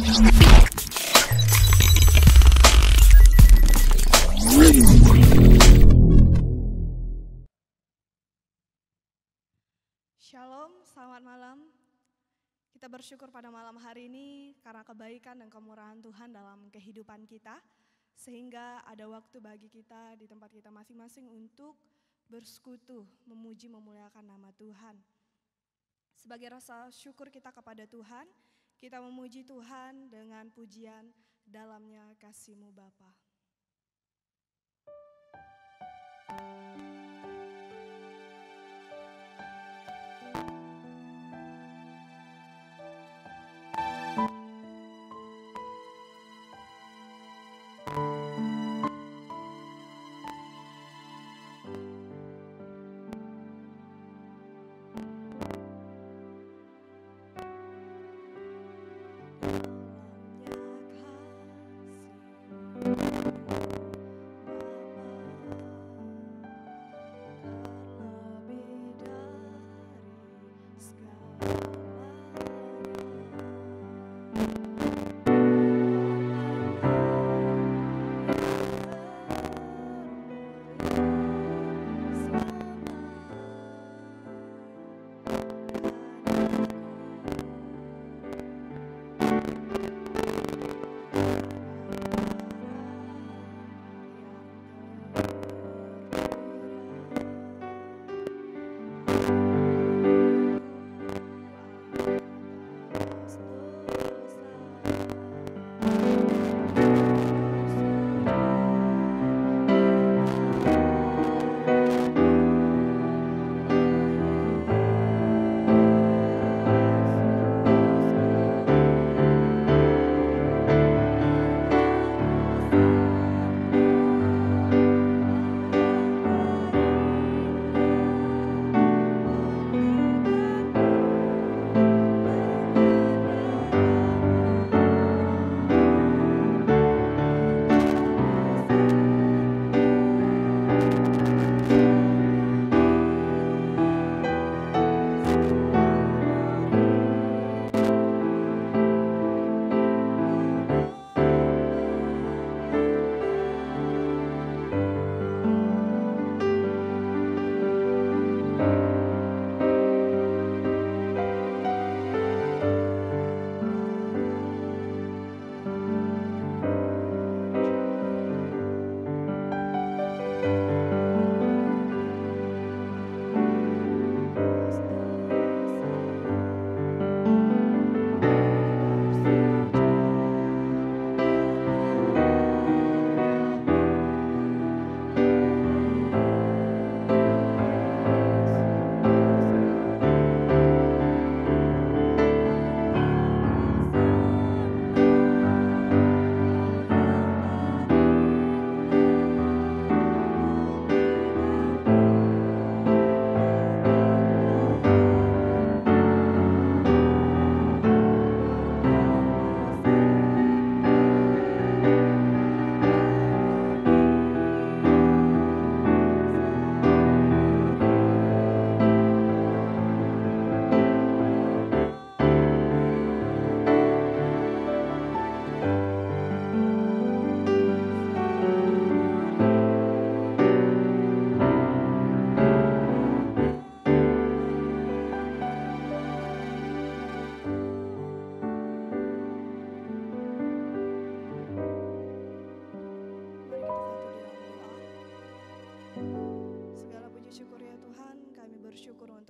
Shalom, selamat malam. Kita bersyukur pada malam hari ini karena kebaikan dan kemurahan Tuhan dalam kehidupan kita. Sehingga ada waktu bagi kita di tempat kita masing-masing untuk bersekutu, memuji, memuliakan nama Tuhan. Sebagai rasa syukur kita kepada Tuhan, kita memuji Tuhan dengan pujian dalamnya kasih-Mu Bapa.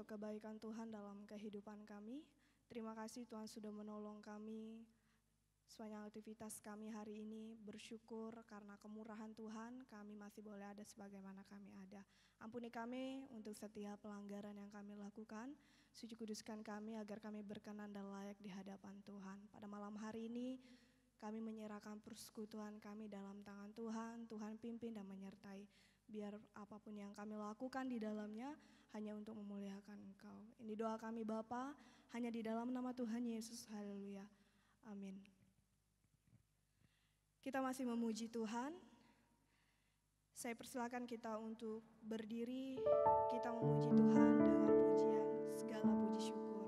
Kebaikan Tuhan dalam kehidupan kami. Terima kasih Tuhan sudah menolong kami sepanjang aktivitas kami hari ini. Bersyukur karena kemurahan Tuhan kami masih boleh ada sebagaimana kami ada. Ampuni kami untuk setiap pelanggaran yang kami lakukan. Suci kuduskan kami agar kami berkenan dan layak di hadapan Tuhan. Pada malam hari ini kami menyerahkan persekutuan kami dalam tangan Tuhan. Tuhan pimpin dan menyertai. Biar apapun yang kami lakukan di dalamnya hanya untuk memuliakan Engkau. Ini doa kami Bapa, hanya di dalam nama Tuhan Yesus. Haleluya. Amin. Kita masih memuji Tuhan. Saya persilakan kita untuk berdiri, kita memuji Tuhan dengan pujian segala puji syukur.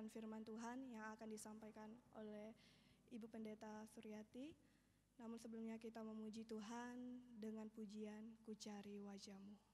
kebenaran firman Tuhan yang akan disampaikan oleh Ibu Pendeta Suryati. Namun sebelumnya kita memuji Tuhan dengan pujian Ku Cari Wajah-Mu.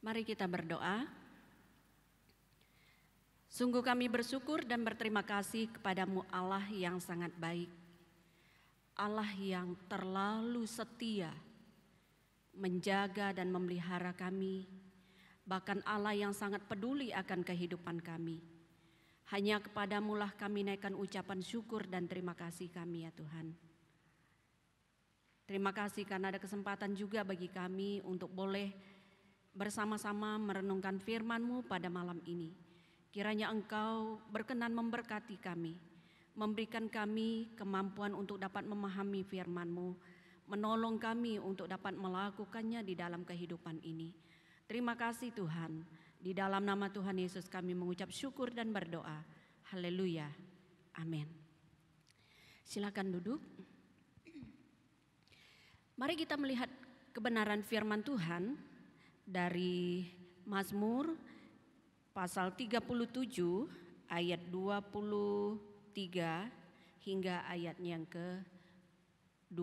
Mari kita berdoa. Sungguh kami bersyukur dan berterima kasih kepadamu Allah yang sangat baik. Allah yang terlalu setia menjaga dan memelihara kami. Bahkan Allah yang sangat peduli akan kehidupan kami. Hanya kepadamulah kami naikkan ucapan syukur dan terima kasih kami ya Tuhan. Terima kasih karena ada kesempatan juga bagi kami untuk boleh bersama-sama merenungkan firman-Mu pada malam ini. Kiranya Engkau berkenan memberkati kami, memberikan kami kemampuan untuk dapat memahami firman-Mu, menolong kami untuk dapat melakukannya di dalam kehidupan ini. Terima kasih Tuhan, di dalam nama Tuhan Yesus kami mengucap syukur dan berdoa. Haleluya, amin. Silakan duduk. Mari kita melihat kebenaran firman Tuhan dari Mazmur pasal 37 ayat 23 hingga ayatnya yang ke-25.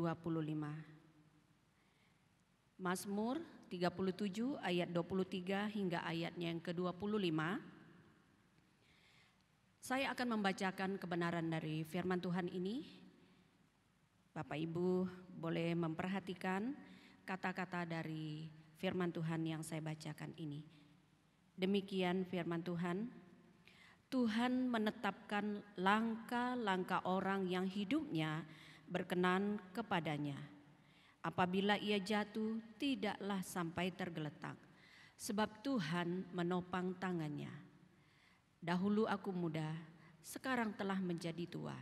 Mazmur 37 ayat 23 hingga ayatnya yang ke-25. Saya akan membacakan kebenaran dari firman Tuhan ini. Bapak Ibu boleh memperhatikan kata-kata dari firman Tuhan yang saya bacakan ini. Demikian firman Tuhan. Tuhan menetapkan langkah-langkah orang yang hidupnya berkenan kepadanya. Apabila ia jatuh, tidaklah sampai tergeletak, sebab Tuhan menopang tangannya. Dahulu aku muda, sekarang telah menjadi tua,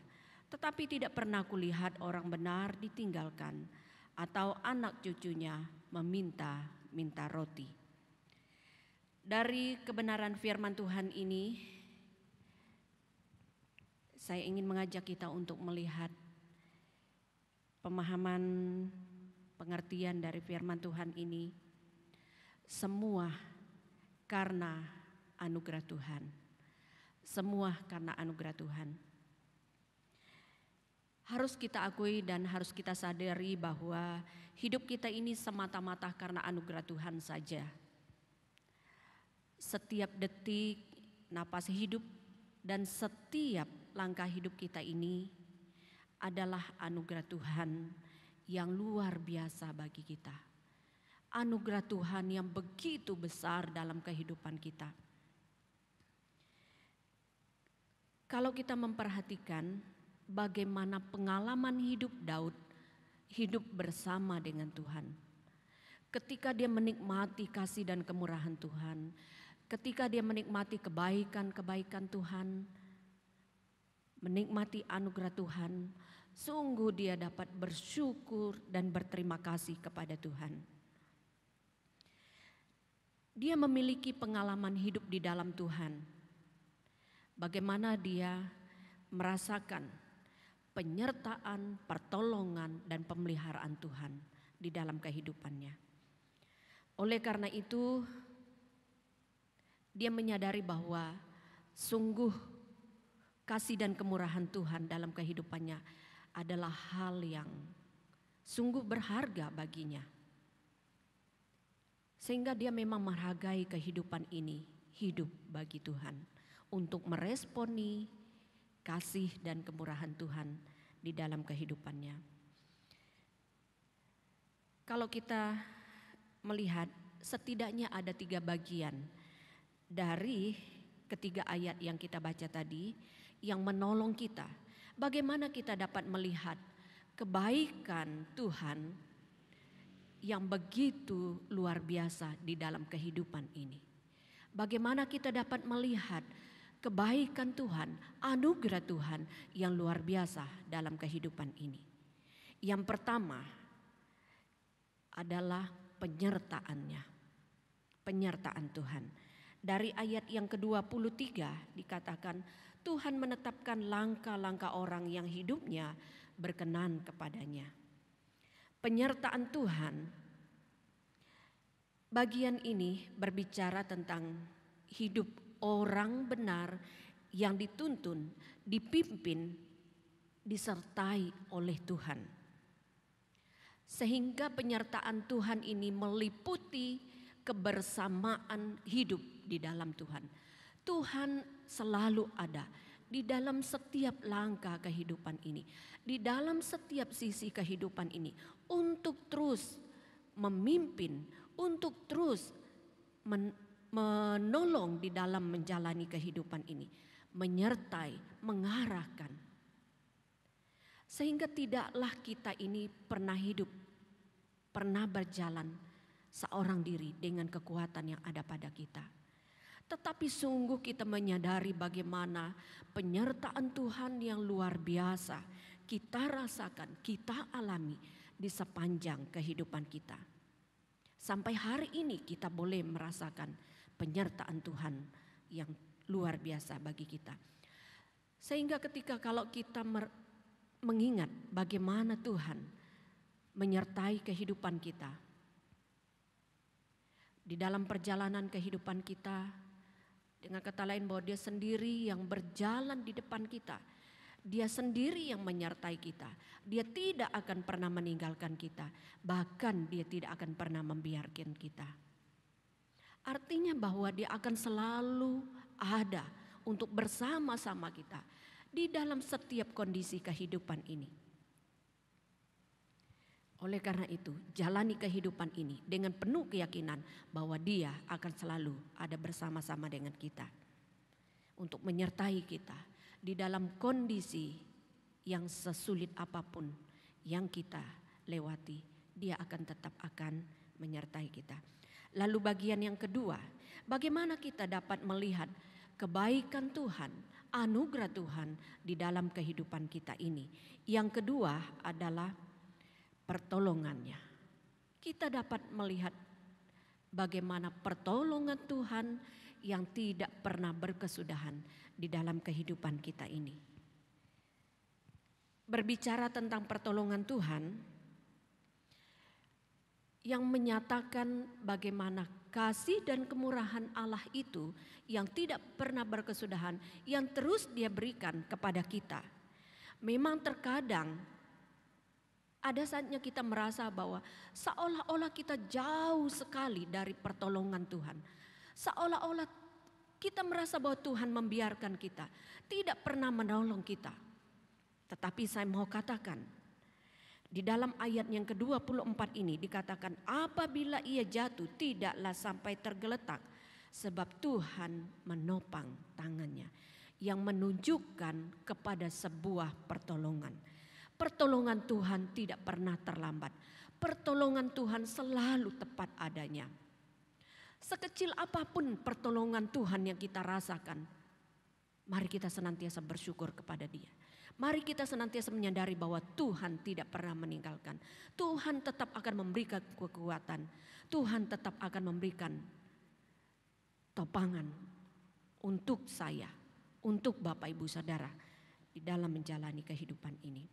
tetapi tidak pernah kulihat orang benar ditinggalkan, atau anak cucunya meminta-minta roti. Dari kebenaran firman Tuhan ini, saya ingin mengajak kita untuk melihat pemahaman pengertian dari firman Tuhan ini. Semua karena anugerah Tuhan. Semua karena anugerah Tuhan. Harus kita akui dan harus kita sadari bahwa hidup kita ini semata-mata karena anugerah Tuhan saja. Setiap detik, napas hidup, dan setiap langkah hidup kita ini adalah anugerah Tuhan yang luar biasa bagi kita. Anugerah Tuhan yang begitu besar dalam kehidupan kita. Kalau kita memperhatikan bagaimana pengalaman hidup Daud, hidup bersama dengan Tuhan. Ketika dia menikmati kasih dan kemurahan Tuhan, ketika dia menikmati kebaikan-kebaikan Tuhan, menikmati anugerah Tuhan, sungguh dia dapat bersyukur dan berterima kasih kepada Tuhan. Dia memiliki pengalaman hidup di dalam Tuhan. Bagaimana dia merasakan penyertaan, pertolongan, dan pemeliharaan Tuhan di dalam kehidupannya. Oleh karena itu, dia menyadari bahwa sungguh kasih dan kemurahan Tuhan dalam kehidupannya adalah hal yang sungguh berharga baginya. Sehingga dia memang menghargai kehidupan ini, hidup bagi Tuhan, untuk meresponi kasih dan kemurahan Tuhan di dalam kehidupannya. Kalau kita melihat, setidaknya ada 3 bagian dari ketiga ayat yang kita baca tadi yang menolong kita. Bagaimana kita dapat melihat kebaikan Tuhan yang begitu luar biasa di dalam kehidupan ini. Bagaimana kita dapat melihat kebaikan Tuhan, anugerah Tuhan yang luar biasa dalam kehidupan ini. Yang pertama adalah penyertaannya, penyertaan Tuhan. Dari ayat yang ke-23 dikatakan Tuhan menetapkan langkah-langkah orang yang hidupnya berkenan kepadanya. Penyertaan Tuhan, bagian ini berbicara tentang hidup orang benar yang dituntun, dipimpin, disertai oleh Tuhan. Sehingga penyertaan Tuhan ini meliputi kebersamaan hidup di dalam Tuhan. Tuhan selalu ada di dalam setiap langkah kehidupan ini, di dalam setiap sisi kehidupan ini, untuk terus memimpin, untuk terus menolong di dalam menjalani kehidupan ini, menyertai, mengarahkan. Sehingga tidaklah kita ini pernah hidup, pernah berjalan seorang diri dengan kekuatan yang ada pada kita. Tetapi sungguh kita menyadari bagaimana penyertaan Tuhan yang luar biasa kita rasakan, kita alami di sepanjang kehidupan kita. Sampai hari ini kita boleh merasakan penyertaan Tuhan yang luar biasa bagi kita. Sehingga ketika kalau kita mengingat bagaimana Tuhan menyertai kehidupan kita, di dalam perjalanan kehidupan kita. Dengan kata lain bahwa Dia sendiri yang berjalan di depan kita. Dia sendiri yang menyertai kita. Dia tidak akan pernah meninggalkan kita. Bahkan Dia tidak akan pernah membiarkan kita. Artinya bahwa Dia akan selalu ada untuk bersama-sama kita di dalam setiap kondisi kehidupan ini. Oleh karena itu, jalani kehidupan ini dengan penuh keyakinan bahwa Dia akan selalu ada bersama-sama dengan kita. Untuk menyertai kita di dalam kondisi yang sesulit apapun yang kita lewati, Dia akan tetap akan menyertai kita. Lalu bagian yang kedua, bagaimana kita dapat melihat kebaikan Tuhan, anugerah Tuhan di dalam kehidupan kita ini. Yang kedua adalah pertolongannya. Kita dapat melihat bagaimana pertolongan Tuhan yang tidak pernah berkesudahan di dalam kehidupan kita ini. Berbicara tentang pertolongan Tuhan yang menyatakan bagaimana kasih dan kemurahan Allah itu yang tidak pernah berkesudahan, yang terus Dia berikan kepada kita. Memang terkadang ada saatnya kita merasa bahwa seolah-olah kita jauh sekali dari pertolongan Tuhan. Seolah-olah kita merasa bahwa Tuhan membiarkan kita, tidak pernah menolong kita. Tetapi saya mau katakan, di dalam ayat yang ke-24 ini dikatakan, apabila ia jatuh tidaklah sampai tergeletak, sebab Tuhan menopang tangannya yang menunjukkan kepada sebuah pertolongan. Pertolongan Tuhan tidak pernah terlambat. Pertolongan Tuhan selalu tepat adanya. Sekecil apapun pertolongan Tuhan yang kita rasakan, mari kita senantiasa bersyukur kepada Dia. Mari kita senantiasa menyadari bahwa Tuhan tidak pernah meninggalkan. Tuhan tetap akan memberikan kekuatan. Tuhan tetap akan memberikan topangan untuk saya, untuk Bapak Ibu Saudara di dalam menjalani kehidupan ini.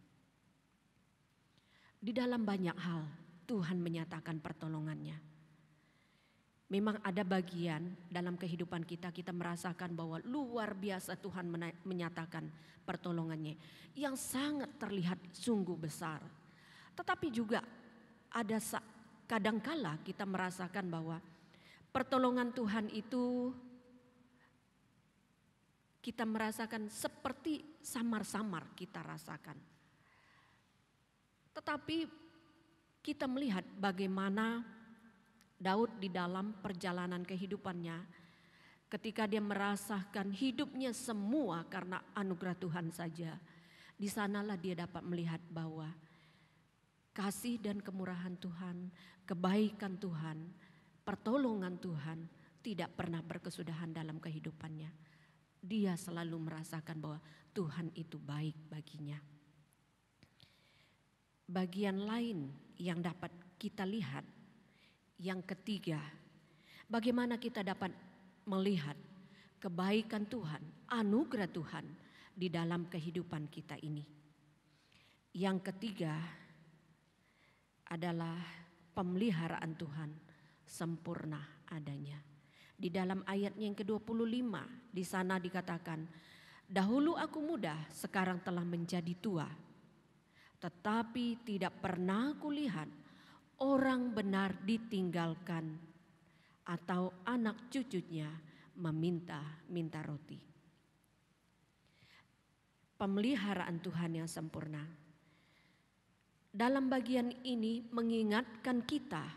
Di dalam banyak hal Tuhan menyatakan pertolongannya. Memang ada bagian dalam kehidupan kita merasakan bahwa luar biasa Tuhan menyatakan pertolongannya yang sangat terlihat sungguh besar. Tetapi juga ada kadangkala kita merasakan bahwa pertolongan Tuhan itu kita merasakan seperti samar-samar kita rasakan. Tetapi kita melihat bagaimana Daud di dalam perjalanan kehidupannya, ketika dia merasakan hidupnya semua karena anugerah Tuhan saja, di sanalah dia dapat melihat bahwa kasih dan kemurahan Tuhan, kebaikan Tuhan, pertolongan Tuhan tidak pernah berkesudahan dalam kehidupannya. Dia selalu merasakan bahwa Tuhan itu baik baginya. Bagian lain yang dapat kita lihat, yang ketiga, bagaimana kita dapat melihat kebaikan Tuhan, anugerah Tuhan di dalam kehidupan kita ini. Yang ketiga adalah pemeliharaan Tuhan sempurna adanya. Di dalam ayat yang ke-25 di sana dikatakan, dahulu aku muda, sekarang telah menjadi tua. Tetapi tidak pernah kulihat orang benar ditinggalkan atau anak cucunya meminta roti. Pemeliharaan Tuhan yang sempurna. Dalam bagian ini mengingatkan kita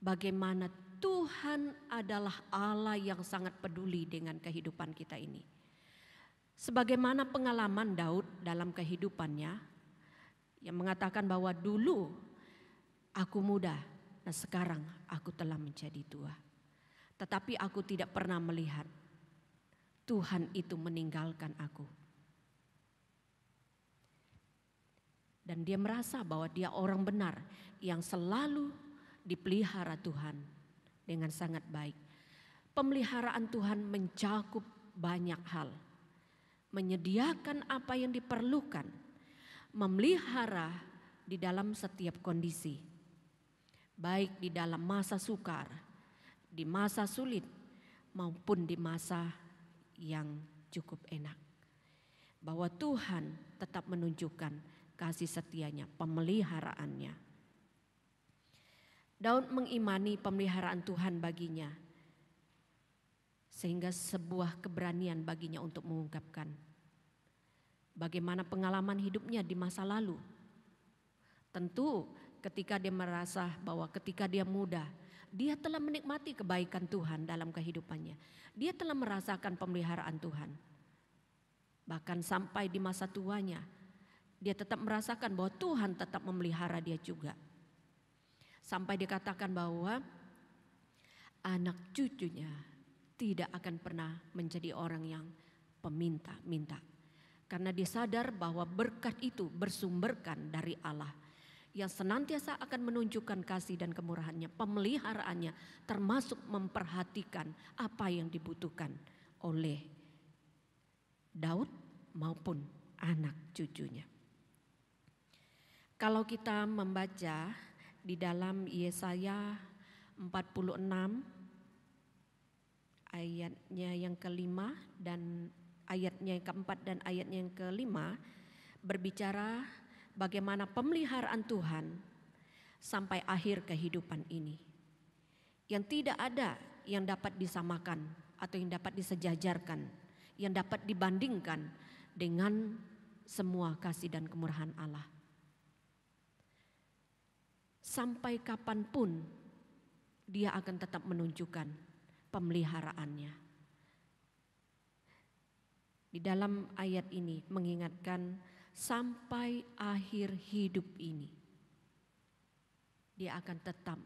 bagaimana Tuhan adalah Allah yang sangat peduli dengan kehidupan kita ini. Sebagaimana pengalaman Daud dalam kehidupannya, yang mengatakan bahwa dulu aku muda, nah sekarang aku telah menjadi tua. Tetapi aku tidak pernah melihat Tuhan itu meninggalkan aku. Dan dia merasa bahwa dia orang benar yang selalu dipelihara Tuhan dengan sangat baik. Pemeliharaan Tuhan mencakup banyak hal. Menyediakan apa yang diperlukan. Memelihara di dalam setiap kondisi, baik di dalam masa sukar, di masa sulit maupun di masa yang cukup enak. Bahwa Tuhan tetap menunjukkan kasih setianya, pemeliharaannya. Daud mengimani pemeliharaan Tuhan baginya, sehingga sebuah keberanian baginya untuk mengungkapkan bagaimana pengalaman hidupnya di masa lalu. Tentu ketika dia merasa bahwa ketika dia muda, dia telah menikmati kebaikan Tuhan dalam kehidupannya. Dia telah merasakan pemeliharaan Tuhan. Bahkan sampai di masa tuanya, dia tetap merasakan bahwa Tuhan tetap memelihara dia juga. Sampai dikatakan bahwa anak cucunya tidak akan pernah menjadi orang yang peminta-minta. Karena dia sadar bahwa berkat itu bersumberkan dari Allah, yang senantiasa akan menunjukkan kasih dan kemurahannya, pemeliharaannya, termasuk memperhatikan apa yang dibutuhkan oleh Daud maupun anak cucunya. Kalau kita membaca di dalam Yesaya 46 ayatnya yang kelima dan ayatnya yang keempat dan ayatnya yang kelima, berbicara bagaimana pemeliharaan Tuhan sampai akhir kehidupan ini. Yang tidak ada yang dapat disamakan atau yang dapat disejajarkan, yang dapat dibandingkan dengan semua kasih dan kemurahan Allah. Sampai kapanpun dia akan tetap menunjukkan pemeliharaannya. Di dalam ayat ini mengingatkan sampai akhir hidup ini dia akan tetap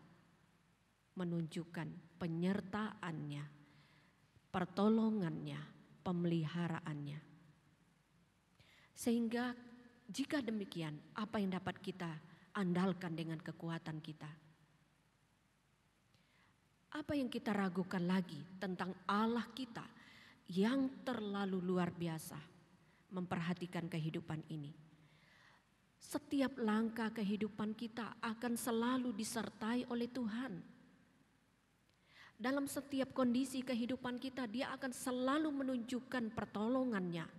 menunjukkan penyertaannya, pertolongannya, pemeliharaannya. Sehingga jika demikian, apa yang dapat kita andalkan dengan kekuatan kita? Apa yang kita ragukan lagi tentang Allah kita yang terlalu luar biasa memperhatikan kehidupan ini? Setiap langkah kehidupan kita akan selalu disertai oleh Tuhan. Dalam setiap kondisi kehidupan kita, Dia akan selalu menunjukkan pertolongannya.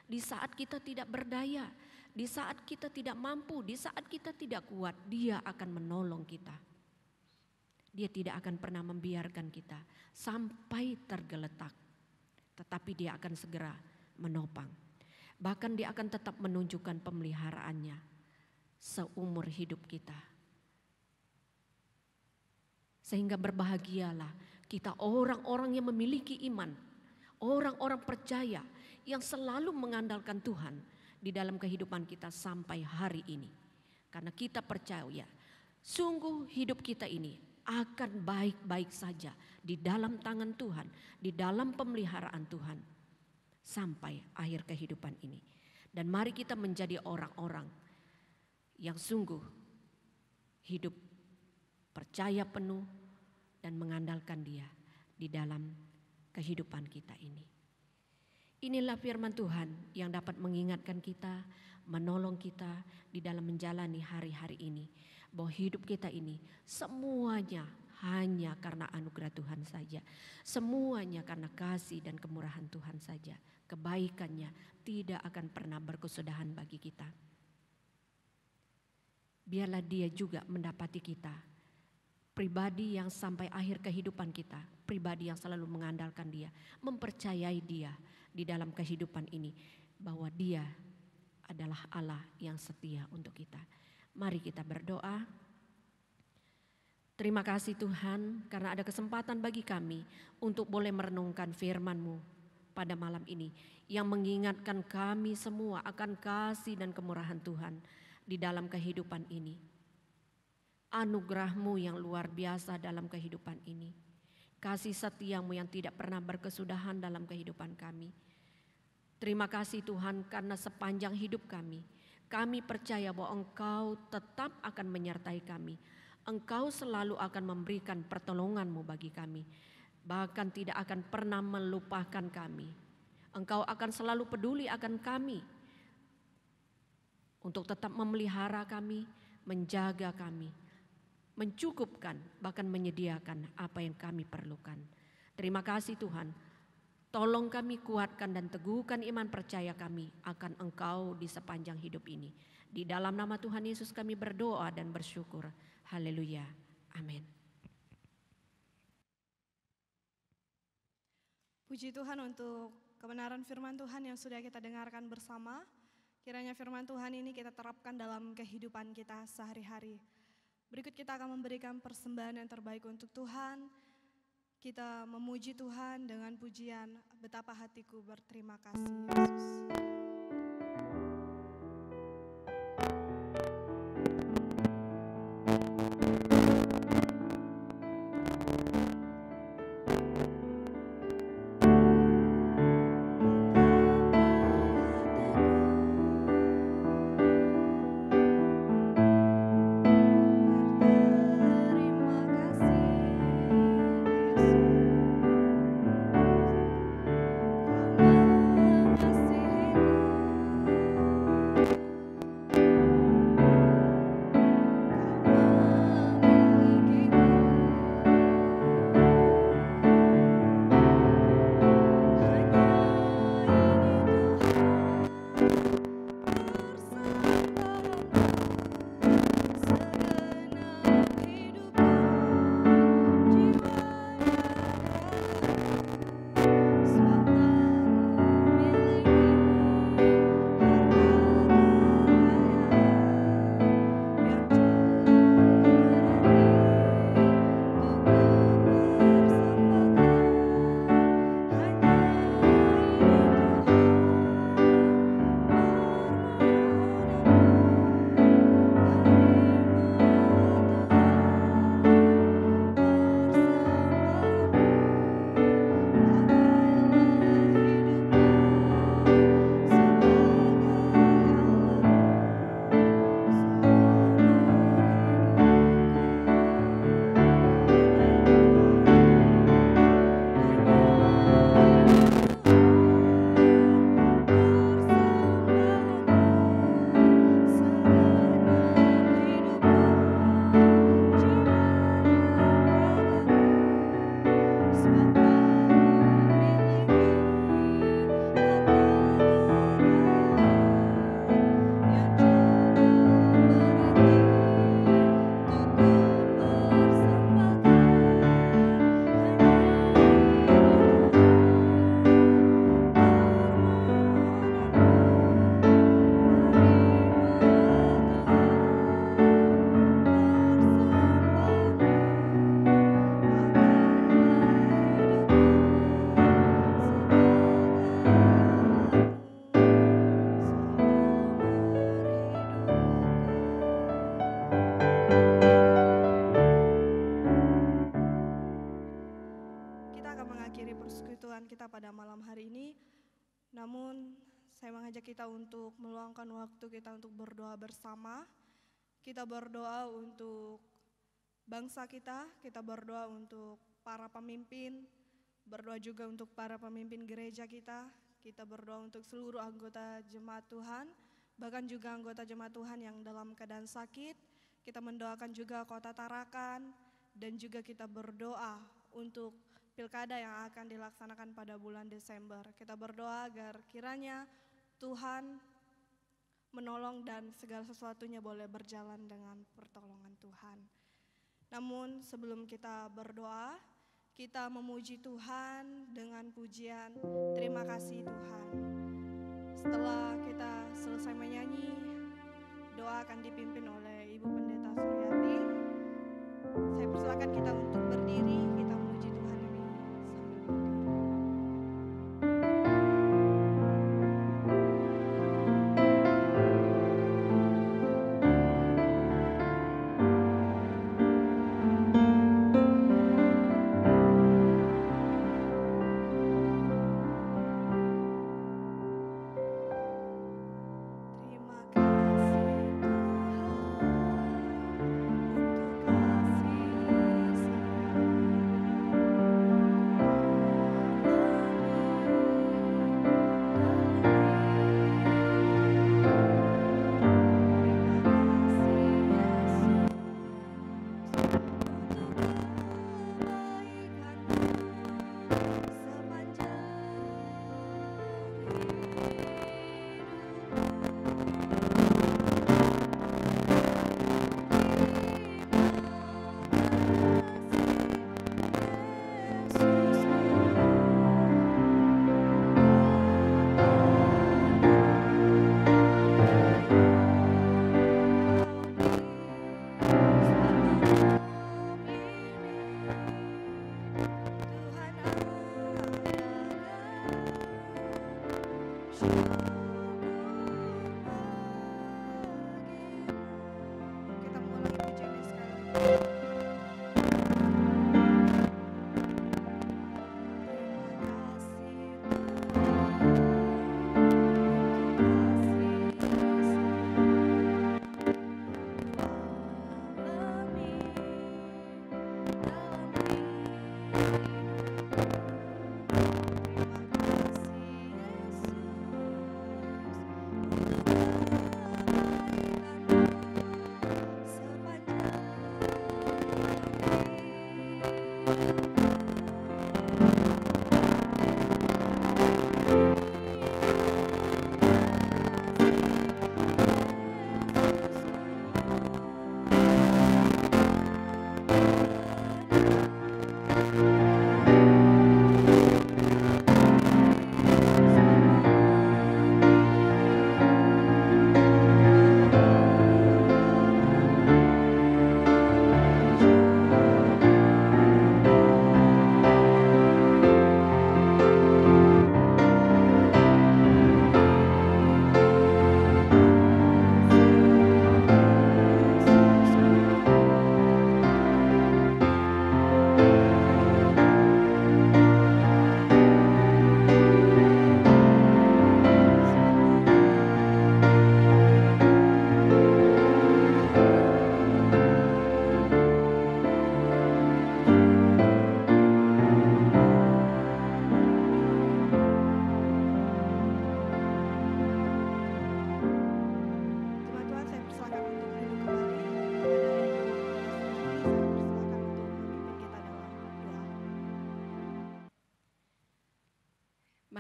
Di saat kita tidak berdaya, di saat kita tidak mampu, di saat kita tidak kuat, Dia akan menolong kita. Dia tidak akan pernah membiarkan kita sampai tergeletak, tetapi Dia akan segera menopang. Bahkan Dia akan tetap menunjukkan pemeliharaannya seumur hidup kita. Sehingga berbahagialah kita orang-orang yang memiliki iman, orang-orang percaya yang selalu mengandalkan Tuhan di dalam kehidupan kita sampai hari ini. Karena kita percaya sungguh hidup kita ini akan baik-baik saja di dalam tangan Tuhan, di dalam pemeliharaan Tuhan sampai akhir kehidupan ini. Dan mari kita menjadi orang-orang yang sungguh hidup percaya penuh dan mengandalkan Dia di dalam kehidupan kita ini. Inilah firman Tuhan yang dapat mengingatkan kita, menolong kita di dalam menjalani hari-hari ini. Bahwa hidup kita ini semuanya hanya karena anugerah Tuhan saja. Semuanya karena kasih dan kemurahan Tuhan saja. Kebaikannya tidak akan pernah berkesudahan bagi kita. Biarlah Dia juga mendapati kita, pribadi yang sampai akhir kehidupan kita, pribadi yang selalu mengandalkan Dia, mempercayai Dia di dalam kehidupan ini, bahwa Dia adalah Allah yang setia untuk kita. Mari kita berdoa. Terima kasih Tuhan karena ada kesempatan bagi kami untuk boleh merenungkan firman-Mu pada malam ini, yang mengingatkan kami semua akan kasih dan kemurahan Tuhan di dalam kehidupan ini. Anugerah-Mu yang luar biasa dalam kehidupan ini. Kasih setia-Mu yang tidak pernah berkesudahan dalam kehidupan kami. Terima kasih Tuhan karena sepanjang hidup kami percaya bahwa Engkau tetap akan menyertai kami. Engkau selalu akan memberikan pertolongan-Mu bagi kami. Bahkan tidak akan pernah melupakan kami. Engkau akan selalu peduli akan kami. Untuk tetap memelihara kami, menjaga kami, mencukupkan, bahkan menyediakan apa yang kami perlukan. Terima kasih Tuhan, tolong kami kuatkan dan teguhkan iman percaya kami akan Engkau di sepanjang hidup ini. Di dalam nama Tuhan Yesus kami berdoa dan bersyukur. Haleluya. Amin. Puji Tuhan untuk kebenaran firman Tuhan yang sudah kita dengarkan bersama. Kiranya firman Tuhan ini kita terapkan dalam kehidupan kita sehari-hari. Berikut kita akan memberikan persembahan yang terbaik untuk Tuhan. Kita memuji Tuhan dengan pujian betapa hatiku berterima kasih Yesus. Kita pada malam hari ini. Namun saya mengajak kita untuk meluangkan waktu kita untuk berdoa bersama. Kita berdoa untuk bangsa kita berdoa untuk para pemimpin, berdoa juga untuk para pemimpin gereja kita berdoa untuk seluruh anggota jemaat Tuhan, bahkan juga anggota jemaat Tuhan yang dalam keadaan sakit. Kita mendoakan juga Kota Tarakan dan juga kita berdoa untuk pilkada yang akan dilaksanakan pada bulan Desember. Kita berdoa agar kiranya Tuhan menolong dan segala sesuatunya boleh berjalan dengan pertolongan Tuhan. Namun sebelum kita berdoa, kita memuji Tuhan dengan pujian terima kasih Tuhan. Setelah kita selesai menyanyi, doa akan dipimpin oleh Ibu Pendeta Suryati. Saya persilakan kita untuk berdiri, kita memuji Tuhan ini sambil berdiri. Terima kasih Tuhan.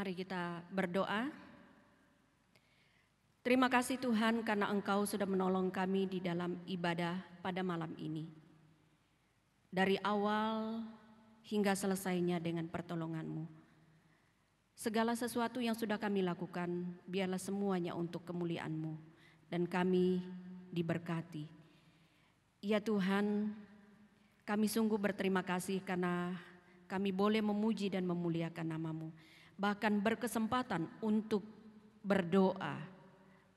Mari kita berdoa. Terima kasih Tuhan karena Engkau sudah menolong kami di dalam ibadah pada malam ini. Dari awal hingga selesainya dengan pertolongan-Mu. Segala sesuatu yang sudah kami lakukan, biarlah semuanya untuk kemuliaan-Mu dan kami diberkati. Ya Tuhan, kami sungguh berterima kasih karena kami boleh memuji dan memuliakan nama-Mu. Bahkan berkesempatan untuk berdoa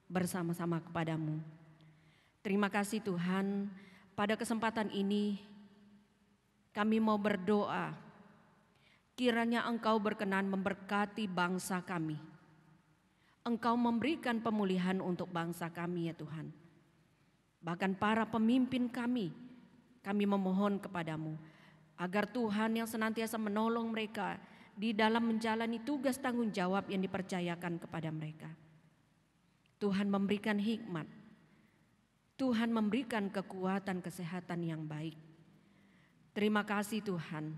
bersama-sama kepadamu. Terima kasih Tuhan, pada kesempatan ini kami mau berdoa, kiranya Engkau berkenan memberkati bangsa kami. Engkau memberikan pemulihan untuk bangsa kami ya Tuhan. Bahkan para pemimpin kami memohon kepadamu, agar Tuhan yang senantiasa menolong mereka di dalam menjalani tugas tanggung jawab yang dipercayakan kepada mereka. Tuhan memberikan hikmat, Tuhan memberikan kekuatan kesehatan yang baik. Terima kasih Tuhan,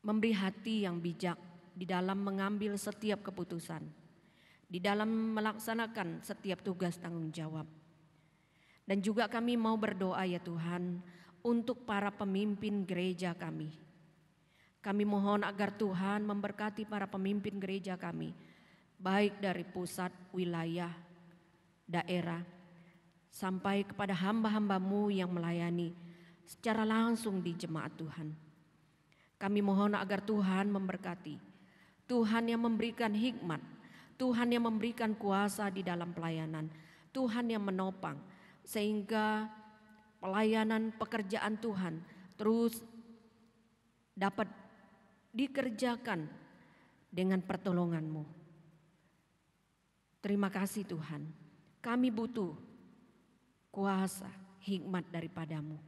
memberi hati yang bijak di dalam mengambil setiap keputusan, di dalam melaksanakan setiap tugas tanggung jawab. Dan juga kami mau berdoa ya Tuhan untuk para pemimpin gereja kami. Kami mohon agar Tuhan memberkati para pemimpin gereja kami, baik dari pusat, wilayah, daerah, sampai kepada hamba-hamba-Mu yang melayani secara langsung di jemaat Tuhan. Kami mohon agar Tuhan memberkati, Tuhan yang memberikan hikmat, Tuhan yang memberikan kuasa di dalam pelayanan, Tuhan yang menopang, sehingga pelayanan pekerjaan Tuhan terus dapat dikerjakan dengan pertolongan-Mu. Terima kasih Tuhan, kami butuh kuasa, hikmat daripada-Mu.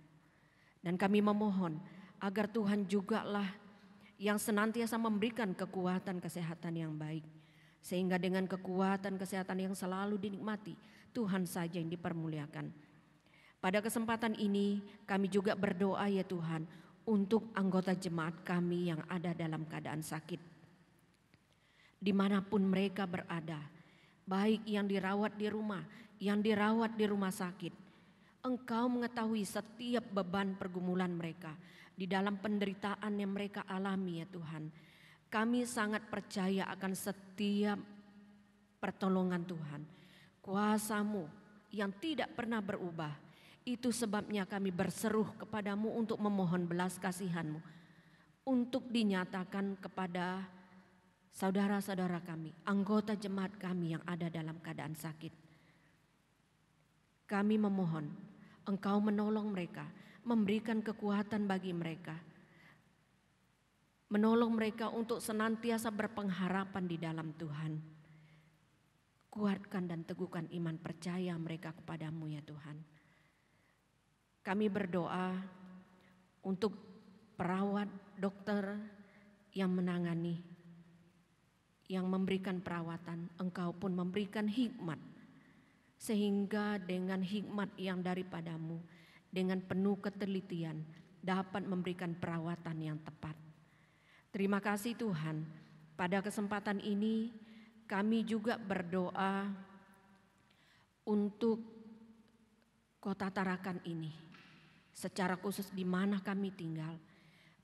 Dan kami memohon agar Tuhan jugalah yang senantiasa memberikan kekuatan kesehatan yang baik. Sehingga dengan kekuatan kesehatan yang selalu dinikmati, Tuhan saja yang dipermuliakan. Pada kesempatan ini kami juga berdoa ya Tuhan untuk anggota jemaat kami yang ada dalam keadaan sakit. Dimanapun mereka berada, baik yang dirawat di rumah, yang dirawat di rumah sakit. Engkau mengetahui setiap beban pergumulan mereka di dalam penderitaan yang mereka alami ya Tuhan. Kami sangat percaya akan setiap pertolongan Tuhan. Kuasa-Mu yang tidak pernah berubah. Itu sebabnya kami berseru kepadamu untuk memohon belas kasihan-Mu. Untuk dinyatakan kepada saudara-saudara kami, anggota jemaat kami yang ada dalam keadaan sakit. Kami memohon Engkau menolong mereka, memberikan kekuatan bagi mereka. Menolong mereka untuk senantiasa berpengharapan di dalam Tuhan. Kuatkan dan teguhkan iman percaya mereka kepadamu ya Tuhan. Kami berdoa untuk perawat, dokter yang menangani, yang memberikan perawatan, Engkau pun memberikan hikmat. Sehingga dengan hikmat yang daripada-Mu, dengan penuh ketelitian dapat memberikan perawatan yang tepat. Terima kasih Tuhan, pada kesempatan ini kami juga berdoa untuk Kota Tarakan ini. Secara khusus di mana kami tinggal,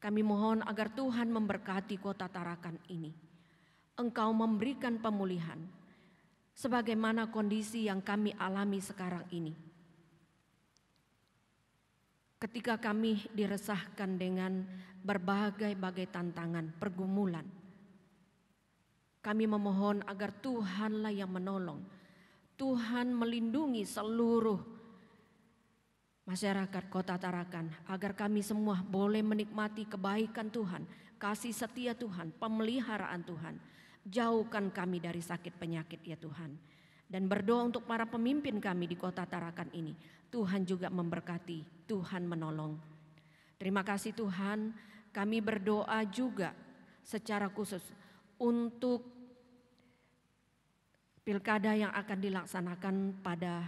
kami mohon agar Tuhan memberkati Kota Tarakan ini. Engkau memberikan pemulihan, sebagaimana kondisi yang kami alami sekarang ini. Ketika kami diresahkan dengan berbagai-bagai tantangan, pergumulan, kami memohon agar Tuhanlah yang menolong. Tuhan melindungi seluruh masyarakat Kota Tarakan, agar kami semua boleh menikmati kebaikan Tuhan, kasih setia Tuhan, pemeliharaan Tuhan. Jauhkan kami dari sakit penyakit ya Tuhan. Dan berdoa untuk para pemimpin kami di Kota Tarakan ini. Tuhan juga memberkati, Tuhan menolong. Terima kasih Tuhan, kami berdoa juga secara khusus untuk pilkada yang akan dilaksanakan pada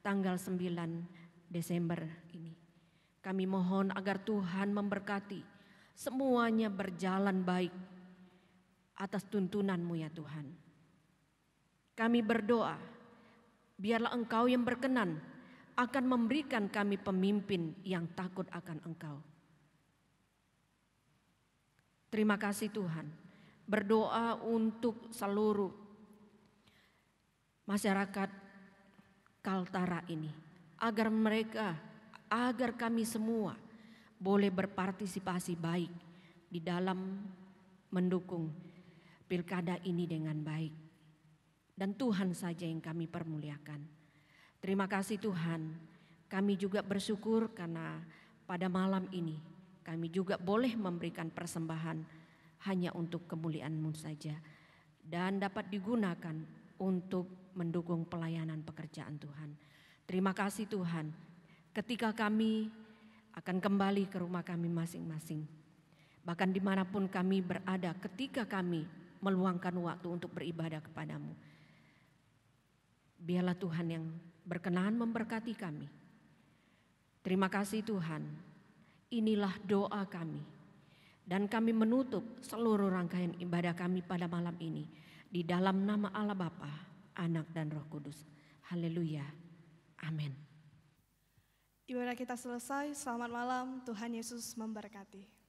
tanggal 9 Desember ini. Kami mohon agar Tuhan memberkati, semuanya berjalan baik. atas tuntunan-Mu ya Tuhan. Kami berdoa, biarlah Engkau yang berkenan akan memberikan kami pemimpin yang takut akan Engkau. Terima kasih Tuhan. Berdoa untuk seluruh masyarakat Kaltara ini, agar kami semua boleh berpartisipasi baik di dalam mendukung pilkada ini dengan baik. Dan Tuhan saja yang kami permuliakan. Terima kasih Tuhan, kami juga bersyukur karena pada malam ini kami juga boleh memberikan persembahan hanya untuk kemuliaan-Mu saja. Dan dapat digunakan untuk mendukung pelayanan pekerjaan Tuhan. Terima kasih Tuhan, ketika kami akan kembali ke rumah kami masing-masing. Bahkan dimanapun kami berada ketika kami meluangkan waktu untuk beribadah kepadamu. Biarlah Tuhan yang berkenan memberkati kami. Terima kasih Tuhan, inilah doa kami. Dan kami menutup seluruh rangkaian ibadah kami pada malam ini di dalam nama Allah Bapa, Anak dan Roh Kudus. Haleluya. Amin. Ibadah kita selesai, selamat malam, Tuhan Yesus memberkati.